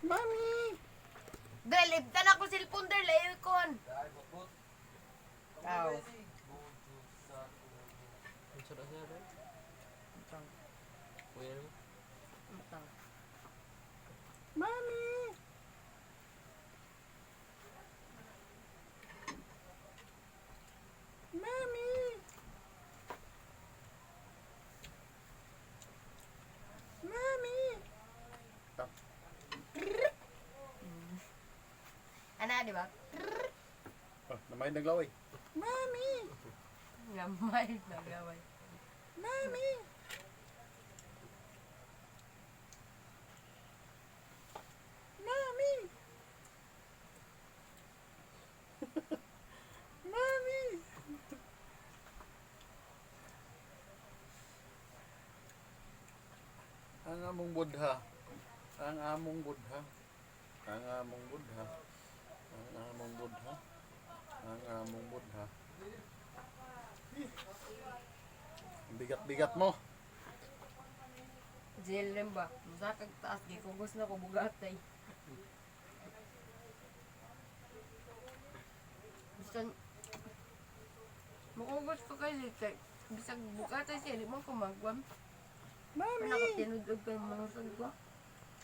Mami! Dalibtan ako cellphone der layo kon. Aw. Ang sarap siya rin. Utang. Kuya mo. Utang. Mami! Mami! Mami! Ana, di ba? Oh, namay naglaway. Mami! Gamay nagaway. Mami! Mami! Mami! Ang among Buddha. Ang among Buddha. Ang among Buddha. Ang among Buddha. Ang among Buddha. Ang bigat-bigat mo. Jail rin ba? Masakag taas. Di ko gusto na ko bugatay. Bisan makugos ko kasi kay bisag bugatay siya. Di mo ko magwam. Ano Mami! ako tinudog ka ng mga ko?